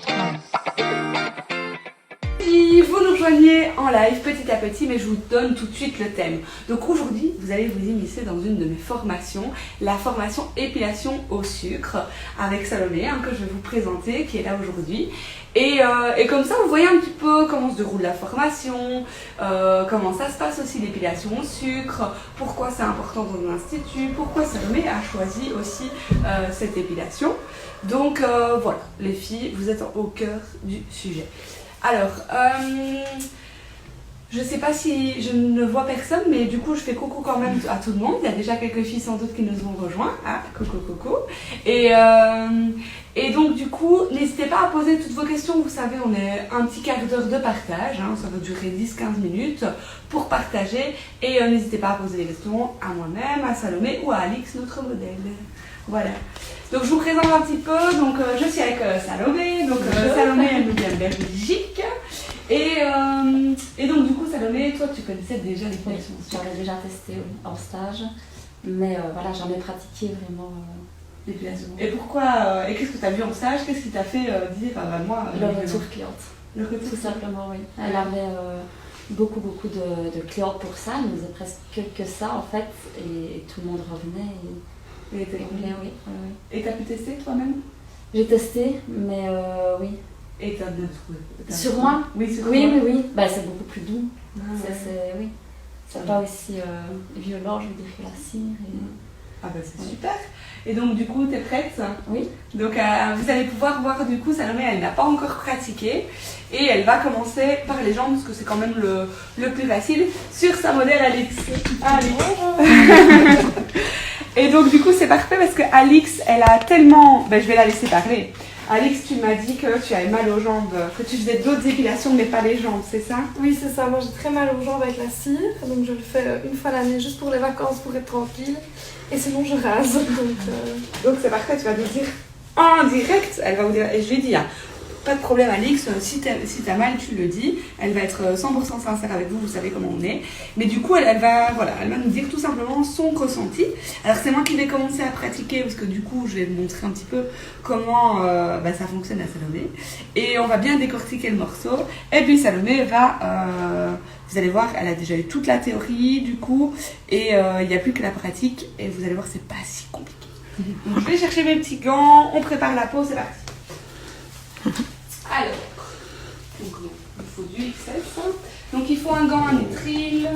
salomé.com. Vous nous rejoignez en live petit à petit, mais je vous donne tout de suite le thème. Donc aujourd'hui, vous allez vous immiscer dans une de mes formations, la formation épilation au sucre avec Salomé, que je vais vous présenter, qui est là aujourd'hui. Et comme ça, vous voyez un petit peu comment se déroule la formation, comment ça se passe aussi l'épilation au sucre, pourquoi c'est important dans l'institut, pourquoi Salomé a choisi aussi cette épilation. Donc voilà, les filles, vous êtes au cœur du sujet. Alors, je sais pas si je ne vois personne, mais du coup je fais coucou quand même à tout le monde. Il y a déjà quelques filles sans doute qui nous ont rejoints. Ah, coucou, coucou. Et donc du coup, n'hésitez pas à poser toutes vos questions. Vous savez, on est un petit quart d'heure de partage. Ça va durer 10-15 minutes pour partager. Et n'hésitez pas à poser des questions à moi-même, à Salomé ou à Alix, notre modèle. Voilà. Donc je vous présente un petit peu. Donc je suis avec Salomé. Donc Salomé, elle nous vient de Belgique. Et donc du coup Salomé, toi tu connaissais déjà l'épilation? Oui, j'avais déjà testé en stage, mais voilà, jamais pratiqué vraiment l'épilation. Et pourquoi et qu'est-ce que tu as vu en stage? Qu'est-ce qui t'a fait dire moi le retour cliente? Le retour tout simplement, oui. Elle avait beaucoup de clientes pour ça, elle nous faisait presque que ça en fait, et tout le monde revenait. Et était complet, oui. Et t'as pu tester toi-même? J'ai testé, mais oui. Et t'as bien trouvé? Sur moi? Oui, sur oui, toi. mais oui. Bah, c'est beaucoup plus doux. Oui. C'est pas aussi violent, je veux dire, que la cire. Ah bah c'est super. Et donc du coup, t'es prête? Oui. Donc vous allez pouvoir voir du coup, Salomé, elle n'a pas encore pratiqué. Et elle va commencer par les jambes, parce que c'est quand même le plus facile, sur sa modèle Alix. Allez. Et donc du coup, c'est parfait parce que Alix, elle a tellement... Ben, je vais la laisser parler. Alix, tu m'as dit que tu avais mal aux jambes, que tu faisais d'autres épilations mais pas les jambes, c'est ça? Oui, c'est ça. Moi, j'ai très mal aux jambes avec la cire, donc je le fais une fois l'année juste pour les vacances, pour être tranquille. Et sinon, je rase. Donc c'est parfait, tu vas nous dire en direct, elle va vous dire, et je lui ai dit, pas de problème Alix, si t'as mal, tu le dis, elle va être 100% sincère avec vous, vous savez comment on est. Mais du coup, elle va nous dire tout simplement son ressenti. Alors c'est moi qui vais commencer à pratiquer, parce que du coup, je vais vous montrer un petit peu comment ça fonctionne à Salomé. Et on va bien décortiquer le morceau. Et puis Salomé va, vous allez voir, elle a déjà eu toute la théorie du coup, et il n'y a plus que la pratique, et vous allez voir, c'est pas si compliqué. Donc je vais chercher mes petits gants, on prépare la peau, c'est parti. Alors, il faut du XS. Donc il faut un gant à nitrile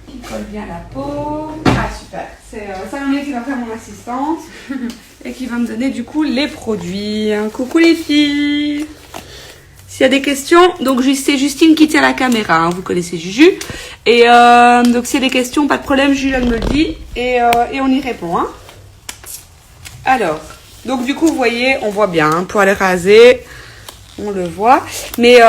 qui colle bien la peau. Ah super, c'est Salomé qui va faire mon assistante et qui va me donner du coup les produits. Coucou les filles. S'il y a des questions, donc c'est Justine qui tient la caméra, vous connaissez Juju. Et donc s'il y a des questions, pas de problème, Juju elle me le dit et on y répond. Alors, donc du coup vous voyez, on voit bien, pour aller raser. On le voit. Mais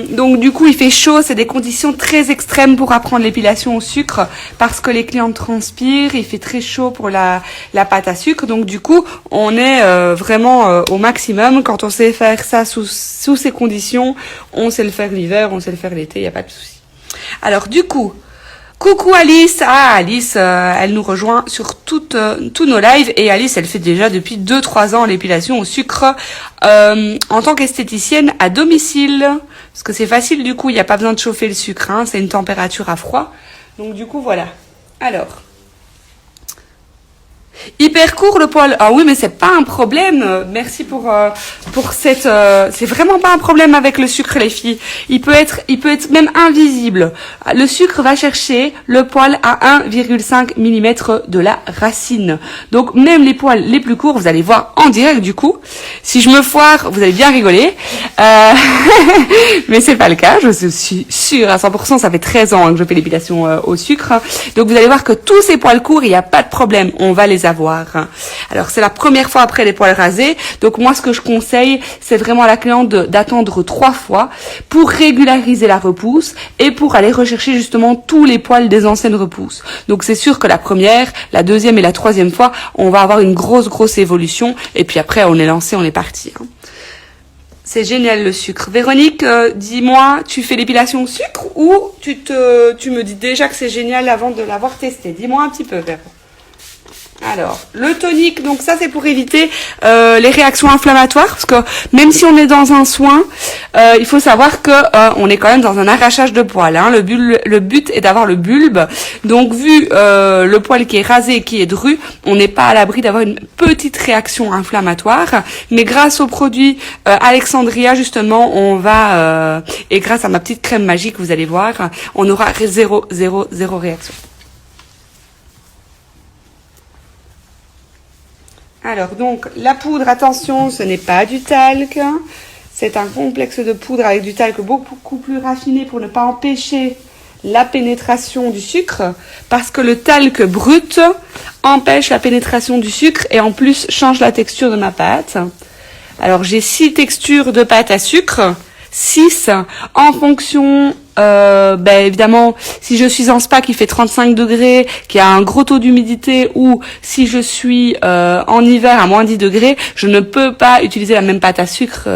donc du coup, il fait chaud. C'est des conditions très extrêmes pour apprendre l'épilation au sucre parce que les clientes transpirent. Il fait très chaud pour la pâte à sucre. Donc du coup, on est vraiment au maximum. Quand on sait faire ça sous ces conditions, on sait le faire l'hiver, on sait le faire l'été. Il n'y a pas de souci. Alors du coup... Coucou Alice, Alice, elle nous rejoint sur tous nos lives et Alice, elle fait déjà depuis 2-3 ans l'épilation au sucre en tant qu'esthéticienne à domicile. Parce que c'est facile du coup, il n'y a pas besoin de chauffer le sucre, c'est une température à froid. Donc du coup, voilà. Alors... Hyper court le poil. Ah oui, mais c'est pas un problème. Merci pour cette. C'est vraiment pas un problème avec le sucre, les filles. Il peut être même invisible. Le sucre va chercher le poil à 1,5 mm de la racine. Donc même les poils les plus courts, vous allez voir en direct du coup. Si je me foire, vous allez bien rigoler. Mais c'est pas le cas. Je suis sûre à 100%. Ça fait 13 ans que je fais l'épilation au sucre. Donc vous allez voir que tous ces poils courts, il n'y a pas de problème. On va les avoir. Alors c'est la première fois après les poils rasés, donc moi ce que je conseille c'est vraiment à la cliente d'attendre 3 fois pour régulariser la repousse et pour aller rechercher justement tous les poils des anciennes repousses. Donc c'est sûr que la première, la deuxième et la troisième fois on va avoir une grosse évolution et puis après on est lancé, on est parti. C'est génial le sucre. Véronique, dis-moi, tu fais l'épilation au sucre ou tu me dis déjà que c'est génial avant de l'avoir testé? Dis-moi un petit peu, Véro. Alors, le tonique, donc ça c'est pour éviter les réactions inflammatoires, parce que même si on est dans un soin, il faut savoir que on est quand même dans un arrachage de poils. Hein. Le but est d'avoir le bulbe. Donc vu le poil qui est rasé et qui est dru, on n'est pas à l'abri d'avoir une petite réaction inflammatoire. Mais grâce au produit Alexandria, justement, on va, et grâce à ma petite crème magique, vous allez voir, on aura zéro réaction. Alors donc la poudre, attention, ce n'est pas du talc, c'est un complexe de poudre avec du talc beaucoup plus raffiné pour ne pas empêcher la pénétration du sucre, parce que le talc brut empêche la pénétration du sucre et en plus change la texture de ma pâte. Alors j'ai 6 textures de pâte à sucre, 6 en fonction évidemment si je suis en spa qui fait 35 degrés, qui a un gros taux d'humidité, ou si je suis en hiver à moins 10 degrés, je ne peux pas utiliser la même pâte à sucre.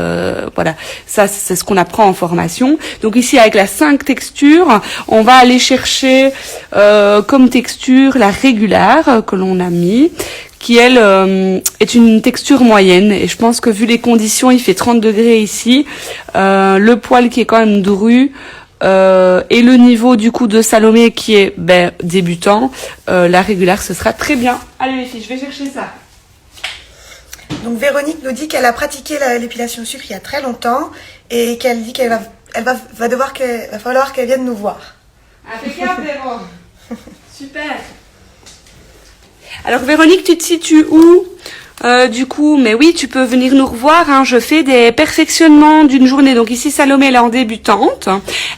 Voilà, ça c'est ce qu'on apprend en formation. Donc ici avec la 5 textures, on va aller chercher comme texture la régulière que l'on a mis, qui elle est une texture moyenne, et je pense que vu les conditions, il fait 30 degrés ici, le poil qui est quand même dru, et le niveau du coup de Salomé qui est débutant, la régulière ce sera très bien. Allez les filles, je vais chercher ça. Donc Véronique nous dit qu'elle a pratiqué l'épilation sucre il y a très longtemps et qu'elle dit qu'elle va falloir qu'elle vienne nous voir. Impeccable Véro. Super. Alors Véronique, tu te situes où du coup, mais oui, tu peux venir nous revoir. Hein, je fais des perfectionnements d'une journée. Donc ici, Salomé, elle est en débutante.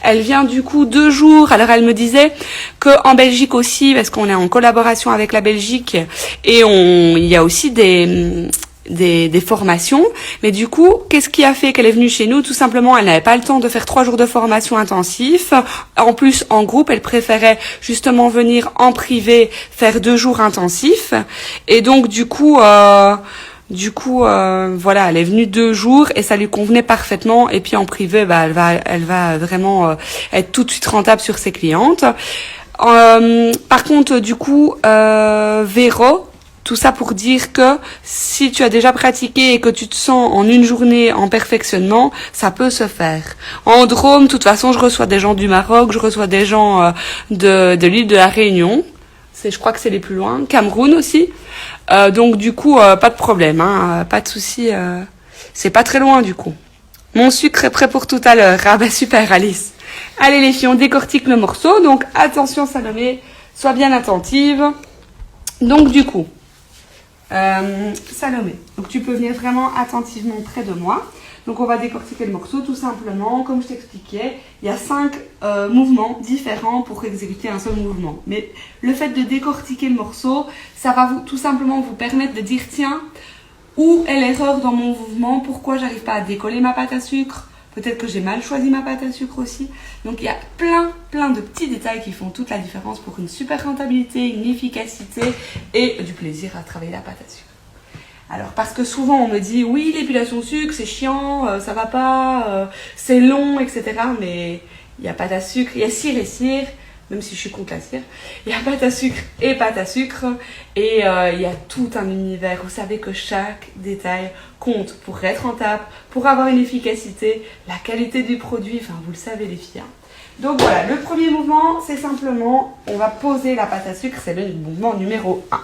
Elle vient du coup 2 jours. Alors elle me disait que en Belgique aussi, parce qu'on est en collaboration avec la Belgique, et il y a aussi des formations. Mais du coup, qu'est-ce qui a fait qu'elle est venue chez nous? Tout simplement, elle n'avait pas le temps de faire 3 jours de formation intensif. En plus, en groupe, elle préférait justement venir en privé faire 2 jours intensifs. Et donc, du coup, voilà, elle est venue 2 jours et ça lui convenait parfaitement. Et puis en privé, elle va vraiment être tout de suite rentable sur ses clientes. Par contre, du coup, Véro, tout ça pour dire que si tu as déjà pratiqué et que tu te sens en une journée en perfectionnement, ça peut se faire. En Drôme, de toute façon, je reçois des gens du Maroc, je reçois des gens de l'île de la Réunion. Je crois que c'est les plus loin. Cameroun aussi. Donc du coup, pas de problème, hein, pas de souci. C'est pas très loin du coup. Mon sucre est prêt pour tout à l'heure. Ah bah super Alice. Allez les filles, on décortique le morceau. Donc attention Salomé, sois bien attentive. Donc du coup, Salomé, donc tu peux venir vraiment attentivement près de moi. Donc on va décortiquer le morceau tout simplement. Comme je t'expliquais, il y a 5 mouvements différents pour exécuter un seul mouvement. Mais le fait de décortiquer le morceau, ça va tout simplement vous permettre de dire tiens, où est l'erreur dans mon mouvement? Pourquoi j'arrive pas à décoller ma pâte à sucre? Peut-être que j'ai mal choisi ma pâte à sucre aussi. Donc il y a plein de petits détails qui font toute la différence pour une super rentabilité, une efficacité et du plaisir à travailler la pâte à sucre. Alors parce que souvent on me dit oui, l'épilation sucre c'est chiant, ça va pas, c'est long, etc. Mais il y a pâte à sucre, il y a cire et cire, même si je suis contre la cire. Il y a pâte à sucre et pâte à sucre et il y a tout un univers. Vous savez que chaque détail compte pour être rentable, pour avoir une efficacité, la qualité du produit, enfin vous le savez les filles. Hein. Donc voilà, le premier mouvement c'est simplement, on va poser la pâte à sucre, c'est le mouvement numéro 1.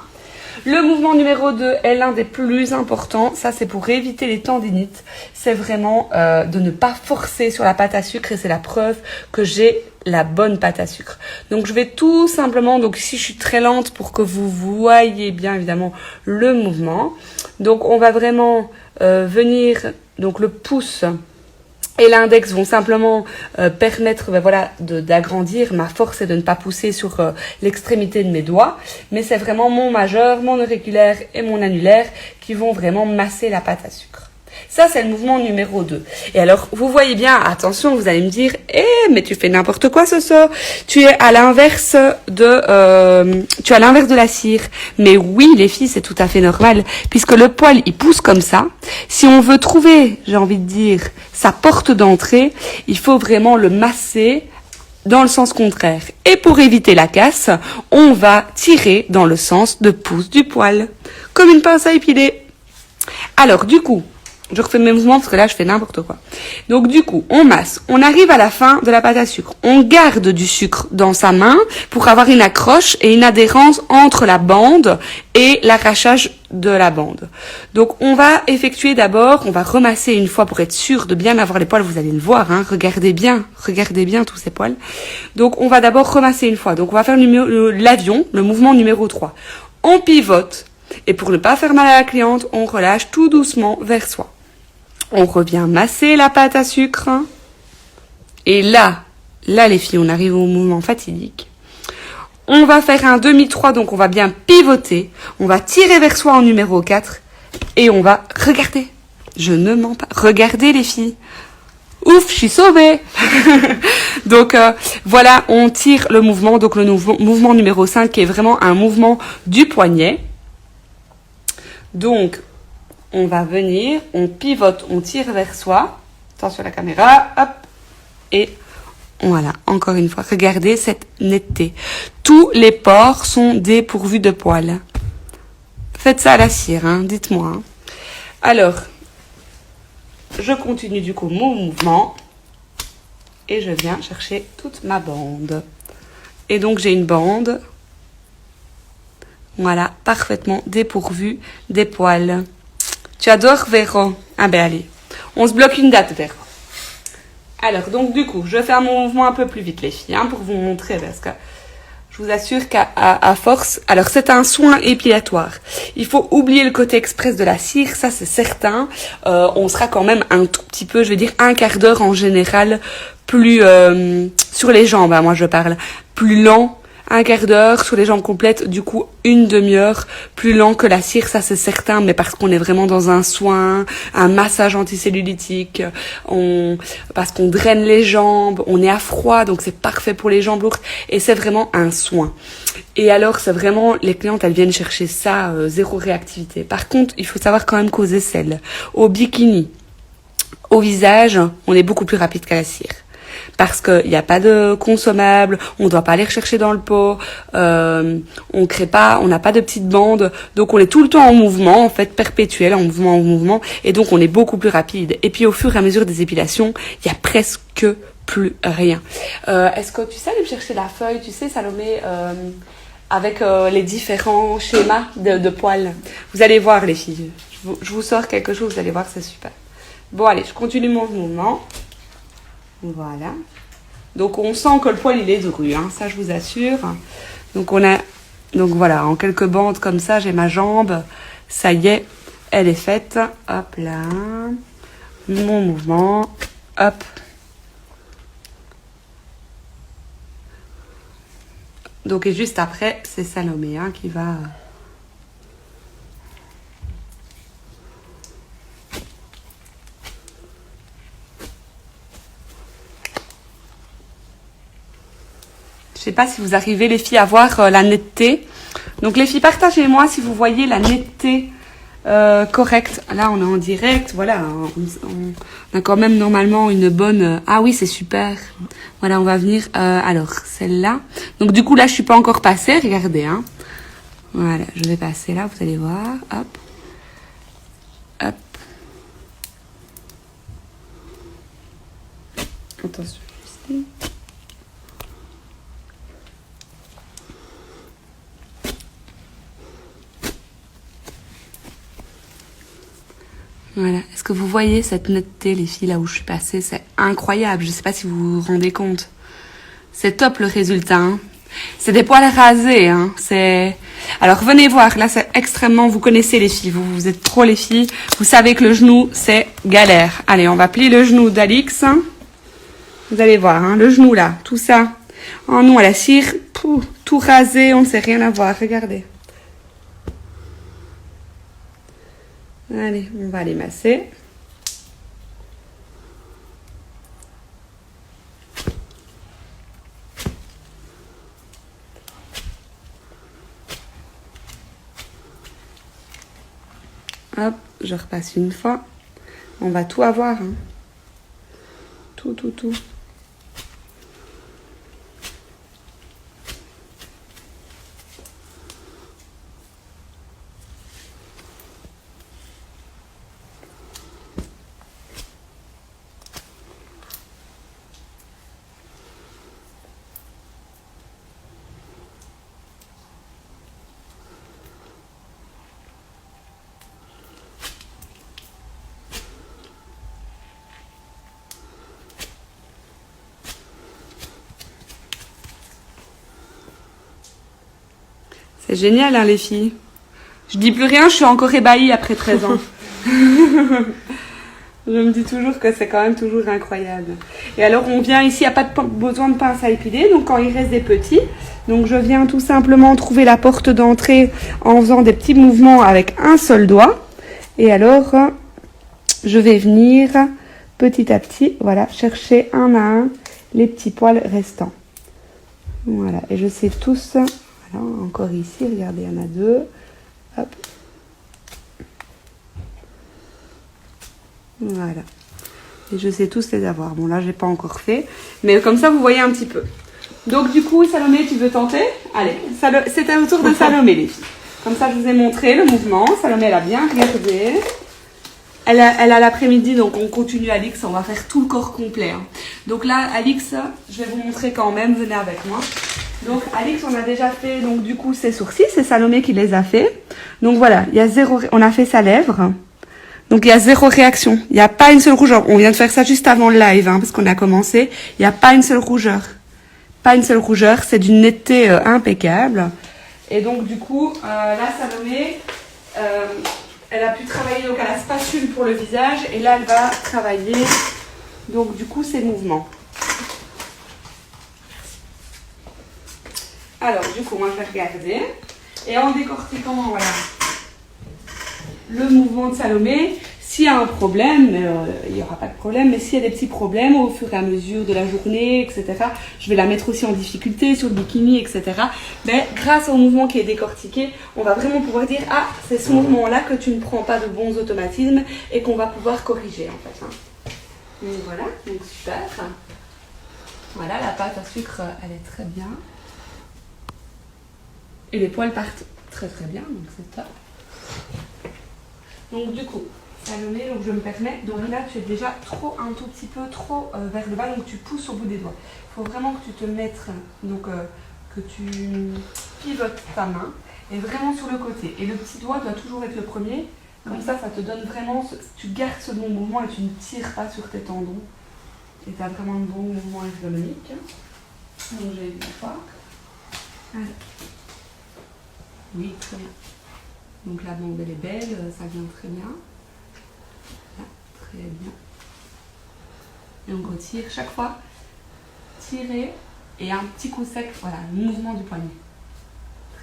Le mouvement numéro 2 est l'un des plus importants, ça c'est pour éviter les tendinites, c'est vraiment de ne pas forcer sur la pâte à sucre et c'est la preuve que j'ai la bonne pâte à sucre. Donc je vais tout simplement, donc ici je suis très lente pour que vous voyez bien évidemment le mouvement. Donc on va vraiment venir, donc le pouce et l'index vont simplement permettre d'agrandir. Ma force est de ne pas pousser sur l'extrémité de mes doigts, mais c'est vraiment mon majeur, mon auriculaire et mon annulaire qui vont vraiment masser la pâte à sucre. Ça, c'est le mouvement numéro 2. Et alors, vous voyez bien, attention, vous allez me dire, mais tu fais n'importe quoi, Soso. Tu es à l'inverse de la cire. Mais oui, les filles, c'est tout à fait normal, puisque le poil, il pousse comme ça. Si on veut trouver, j'ai envie de dire, sa porte d'entrée, il faut vraiment le masser dans le sens contraire. Et pour éviter la casse, on va tirer dans le sens de pouce du poil, comme une pince à épiler. Alors, du coup, je refais mes mouvements parce que là, je fais n'importe quoi. Donc, du coup, on masse. On arrive à la fin de la pâte à sucre. On garde du sucre dans sa main pour avoir une accroche et une adhérence entre la bande et l'arrachage de la bande. Donc, on va effectuer d'abord, on va remasser une fois pour être sûr de bien avoir les poils. Vous allez le voir, hein. Regardez bien tous ces poils. Donc, on va d'abord remasser une fois. Donc, on va faire l'avion, le mouvement numéro 3. On pivote. Et pour ne pas faire mal à la cliente, on relâche tout doucement vers soi. On revient masser la pâte à sucre. Et là, les filles, on arrive au mouvement fatidique. On va faire un demi-3, donc on va bien pivoter. On va tirer vers soi en numéro 4. Et on va regarder. Je ne mens pas. Regardez les filles. Ouf, je suis sauvée. Donc voilà, on tire le mouvement. Donc le mouvement numéro 5 qui est vraiment un mouvement du poignet. Donc, on va venir, on pivote, on tire vers soi. Attention à la caméra, hop. Et voilà, encore une fois, regardez cette netteté. Tous les pores sont dépourvus de poils. Faites ça à la cire, hein, dites-moi. Hein. Alors, je continue du coup mon mouvement. Et je viens chercher toute ma bande. Et donc, j'ai une bande. Voilà, parfaitement dépourvu des poils. Tu adores, Véro? Ah ben allez, on se bloque une date, Véro. Alors, donc du coup, je fais un mouvement un peu plus vite, les filles, hein, pour vous montrer, parce que je vous assure qu'à force... Alors, c'est un soin épilatoire. Il faut oublier le côté express de la cire, ça c'est certain. On sera quand même un tout petit peu, je vais dire un quart d'heure en général, plus... sur les jambes, hein, moi je parle, plus lent. Un quart d'heure sur les jambes complètes, du coup une demi-heure, plus lent que la cire, ça c'est certain, mais parce qu'on est vraiment dans un soin, un massage anticellulitique, parce qu'on draine les jambes, on est à froid, donc c'est parfait pour les jambes lourdes, et c'est vraiment un soin. Et alors c'est vraiment, les clientes elles viennent chercher ça, zéro réactivité. Par contre, il faut savoir quand même qu'aux aisselles, au bikini, au visage, on est beaucoup plus rapide qu'à la cire. Parce qu'il n'y a pas de consommables, on ne doit pas aller rechercher dans le pot, on crée pas, on n'a pas de petites bandes, donc on est tout le temps en mouvement, en fait, perpétuel, en mouvement, et donc on est beaucoup plus rapide. Et puis au fur et à mesure des épilations, il y a presque plus rien. Est-ce que tu sais aller me chercher la feuille, tu sais, Salomé, avec les différents schémas de poils? Vous allez voir, les filles, je vous sors quelque chose, vous allez voir, c'est super. Bon, allez, je continue mon mouvement. Voilà. Donc on sent que le poil il est dru, hein, ça je vous assure. Donc voilà, en quelques bandes comme ça, j'ai ma jambe. Ça y est, elle est faite. Hop là. Mon mouvement. Hop. Donc et juste après, c'est Salomé hein, qui va... Je sais pas si vous arrivez, les filles, à voir la netteté. Donc, les filles, partagez-moi si vous voyez la netteté correcte. Là, on est en direct. Voilà, on a quand même normalement une bonne... Ah oui, c'est super. Voilà, on va venir... alors, celle-là. Donc, du coup, là, je suis pas encore passée. Regardez, hein. Voilà, je vais passer là, vous allez voir. Hop. Hop. Attention, ici. Voilà. Est-ce que vous voyez cette netteté, les filles, là où je suis passée? C'est incroyable. Je ne sais pas si vous vous rendez compte. C'est top le résultat. Hein. C'est des poils rasés. Hein. Alors venez voir. Là, c'est extrêmement... Vous connaissez les filles. Vous êtes trop les filles. Vous savez que le genou, c'est galère. Allez, on va plier le genou d'Alix. Vous allez voir. Hein, le genou là. Tout ça. En nous à la cire. Tout rasé. On ne sait rien à voir. Regardez. Allez, on va les masser. Hop, je repasse une fois. On va tout avoir. Hein. Tout. C'est génial, hein, les filles. Je dis plus rien, je suis encore ébahie après 13 ans. Je me dis toujours que c'est quand même toujours incroyable. Et alors, on vient ici, il n'y a pas besoin de pince à épiler, donc quand il reste des petits, donc je viens tout simplement trouver la porte d'entrée en faisant des petits mouvements avec un seul doigt. Et alors, je vais venir petit à petit, voilà, chercher un à un les petits poils restants. Voilà, et je sais tous, voilà, encore ici, regardez, il y en a 2. Hop. Voilà. Et je sais tous les avoir. Bon, là, j'ai pas encore fait. Mais comme ça, vous voyez un petit peu. Donc, du coup, Salomé, tu veux tenter? Allez, c'est au tour de Salomé, les filles. Comme ça, je vous ai montré le mouvement. Salomé, elle a bien regardé. Elle a l'après-midi, donc on continue Alix. On va faire tout le corps complet. Hein. Donc là, Alix, je vais vous montrer quand même. Venez avec moi. Donc, Alix, on a déjà fait, donc, du coup, ses sourcils. C'est Salomé qui les a fait. Donc, voilà, il y a on a fait sa lèvre. Donc, il y a 0 réaction. Il n'y a pas une seule rougeur. On vient de faire ça juste avant le live, hein, parce qu'on a commencé. Il n'y a pas une seule rougeur. Pas une seule rougeur. C'est d'une netteté impeccable. Et donc, du coup, là, Salomé, elle a pu travailler donc, à la spatule pour le visage. Et là, elle va travailler, donc, du coup, ses mouvements. Alors, du coup, moi, je vais regarder. Et en décortiquant, voilà, le mouvement de Salomé, s'il y a un problème, il n'y aura pas de problème, mais s'il y a des petits problèmes au fur et à mesure de la journée, etc., je vais la mettre aussi en difficulté sur le bikini, etc. Mais grâce au mouvement qui est décortiqué, on va vraiment pouvoir dire « Ah, c'est ce mouvement-là que tu ne prends pas de bons automatismes et qu'on va pouvoir corriger, en fait. Hein. » Donc voilà, donc super. Voilà, la pâte à sucre, elle est très bien. Et les poils partent très très bien, donc c'est top. Donc du coup, Salomé, donc je me permets, donc là tu es déjà un tout petit peu trop vers le bas, donc tu pousses au bout des doigts. Il faut vraiment que tu te mettes, donc que tu pivotes ta main, et vraiment sur le côté. Et le petit doigt doit toujours être le premier, comme ça te donne vraiment, tu gardes ce bon mouvement et tu ne tires pas sur tes tendons. Et tu as vraiment un bon mouvement ergonomique. Donc j'ai une fois. Voilà. Oui, très bien. Donc la bande elle est belle, ça vient très bien. Là, très bien. Et on retire chaque fois. Tirer et un petit coup sec, voilà, le mouvement du poignet.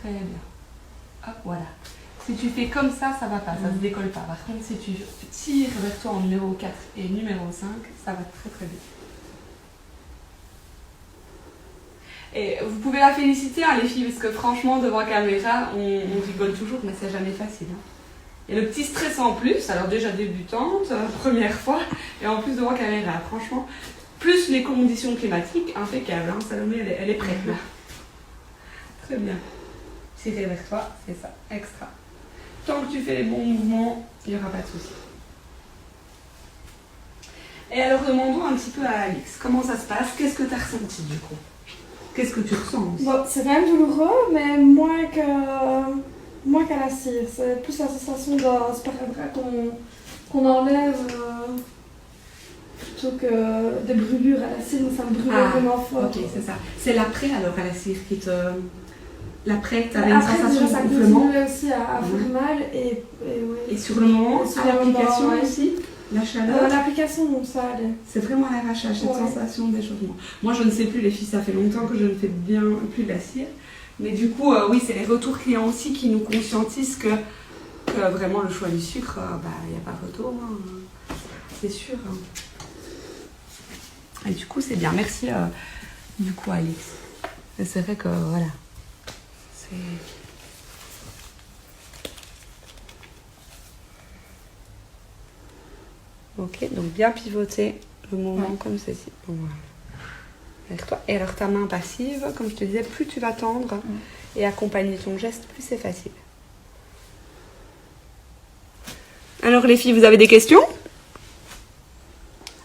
Très bien. Hop, voilà. Si tu fais comme ça va pas, ça se décolle pas. Par contre, si tu tires vers toi en numéro 4 et numéro 5, ça va très très bien. Et vous pouvez la féliciter, hein, les filles, parce que franchement, devant caméra, on rigole toujours, mais c'est jamais facile. Hein. Et le petit stress en plus, alors déjà débutante, première fois, et en plus devant caméra, franchement, plus les conditions climatiques, impeccable. Hein, Salomé, elle est prête là. Très bien. Tirer vers toi, c'est ça, extra. Tant que tu fais les bons mouvements, il n'y aura pas de souci. Et alors, demandons un petit peu à Alix, comment ça se passe? Qu'est-ce que tu as ressenti du coup? Qu'est-ce que tu ressens aussi? Bon, c'est quand même douloureux, mais moins qu'à la cire. C'est plus la sensation d'un sparadrap qu'on enlève plutôt que des brûlures à la cire, ça me brûle vraiment fort. Ok, c'est ça. C'est l'après alors à la cire qui te... L'après, tu avais une après, sensation de ça gonflement. continuait aussi à faire mal. Et sur le moment, sur à l'application ouais. aussi, la chaleur. L'application, ça allait. C'est vraiment à l'arrachage, cette sensation d'échauffement. Moi, je ne sais plus, les filles, ça fait longtemps que je ne fais bien plus de la cire. Mais du coup, oui, c'est les retours clients aussi qui nous conscientisent que vraiment le choix du sucre, il n'y a pas photo. Hein. C'est sûr. Hein. Et du coup, c'est bien. Merci, du coup, Alix. Et c'est vrai que, voilà. C'est... Ok, donc bien pivoter le mouvement comme ceci. Voilà. Avec toi. Et alors ta main passive, comme je te disais, plus tu vas tendre et accompagner ton geste, plus c'est facile. Alors les filles, vous avez des questions?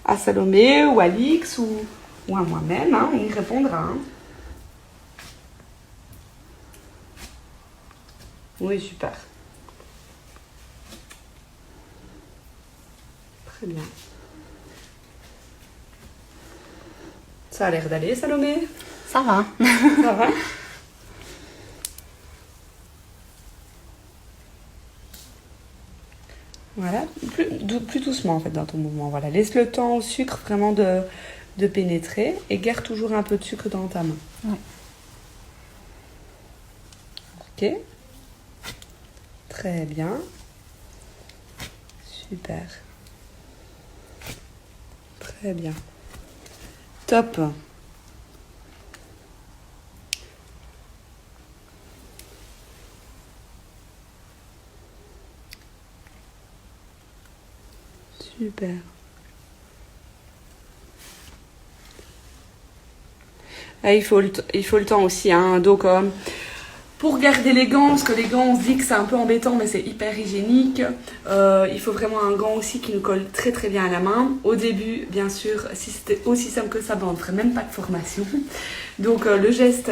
À Salomé ou à Alix ou à moi-même, hein, on y répondra. Hein. Oui, super. Très bien. Ça a l'air d'aller, Salomé? Ça va. Ça va? Voilà, plus doucement en fait dans ton mouvement. Voilà, laisse le temps au sucre vraiment de pénétrer et garde toujours un peu de sucre dans ta main. Ouais. Ok. Très bien. Super. Très bien. Top. Super. Ah, il faut le temps aussi, hein. Donc, pour garder les gants, parce que les gants, on se dit que c'est un peu embêtant, mais c'est hyper hygiénique. Il faut vraiment un gant aussi qui nous colle très très bien à la main. Au début, bien sûr, si c'était aussi simple que ça, ben, on ne ferait même pas de formation. Donc, le geste,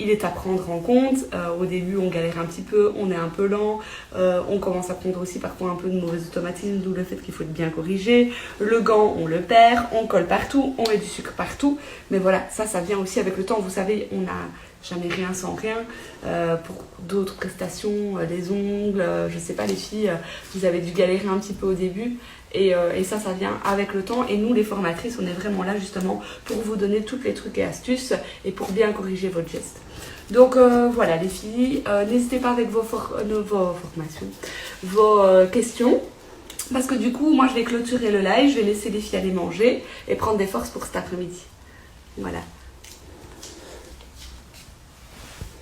il est à prendre en compte. Au début, on galère un petit peu, on est un peu lent. On commence à prendre aussi parfois un peu de mauvais automatisme, d'où le fait qu'il faut être bien corrigé. Le gant, on le perd, on colle partout, on met du sucre partout. Mais voilà, ça vient aussi avec le temps. Vous savez, on n'a jamais rien sans rien. Pour d'autres prestations, les ongles, je sais pas les filles, vous avez dû galérer un petit peu au début. Et ça vient avec le temps. Et nous, les formatrices, on est vraiment là justement pour vous donner tous les trucs et astuces et pour bien corriger votre geste. Donc voilà les filles, n'hésitez pas avec vos formations, vos questions. Parce que du coup, moi je vais clôturer le live, je vais laisser les filles aller manger et prendre des forces pour cet après-midi. Voilà.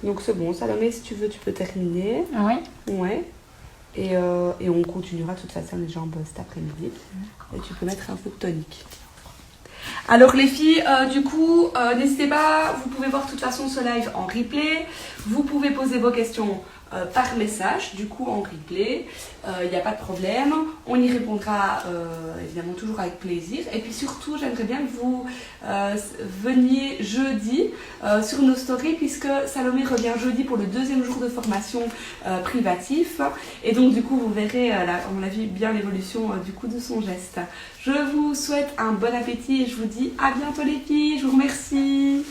Donc c'est bon, Salomé, si tu veux, tu peux terminer. Oui. Ouais. Et on continuera de toute façon les jambes cet après-midi. Et tu peux mettre un peu de tonique. Alors les filles, du coup, n'hésitez pas, vous pouvez voir de toute façon ce live en replay. Vous pouvez poser vos questions par message, du coup en replay. Il n'y a pas de problème. On y répondra évidemment toujours avec plaisir. Et puis surtout, j'aimerais bien que vous veniez jeudi sur nos stories, puisque Salomé revient jeudi pour le 2e jour de formation privatif. Et donc du coup, vous verrez, à mon avis, bien l'évolution du coup de son geste. Je vous souhaite un bon appétit et je vous dis à bientôt les filles. Je vous remercie.